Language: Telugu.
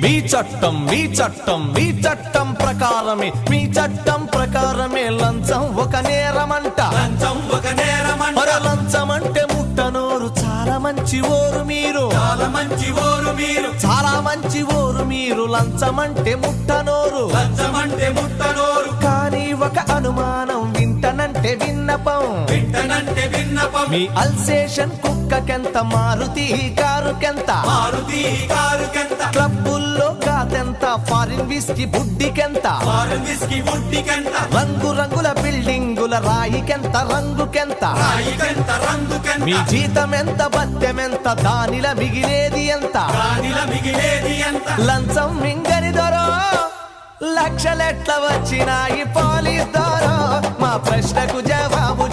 మీ చట్టం మీ చట్టం మీ చట్టం ప్రకారమే మీ చట్టం ప్రకారమే లంచం ఒక నేరమంట లంచం ఒక నేరమంట లంచం అంటే ముట్టనోరు చాలా మంచి ఓరు మీరు చాలా మంచి ఓరు మీరు చాలా మంచి ఓరు మీరు లంచం అంటే ముట్టనోరు లంచం అంటే ముట్టనోరు కానీ ఒక అనుమానం వింటనంటే విన్నపం వింటనంటే విన్నపం మీ అల్సేషన్ కుక్కకెంత మారుతి కారుకెంత మారుతి కారుకెంత క్లబ్బుల్లో కాదెంత ఫారిన్ విస్కీ బుడ్డికెంత ఫారెన్ విస్కీ బుడ్డికెంత రంగు రంగుల బిల్డింగుల రాయికెంత రంగుకెంత రాయికెంత రంగుకెంత మీ జీతం ఎంత బత్తెమెంత దానిల మిగిలేది ఎంత రాణిల మిగిలేది ఎంత లంచం మింగని దొరో లక్షలెట్ల వచ్చినాయి పోలీస్ దొరో మా ప్రశ్నకు జవాబు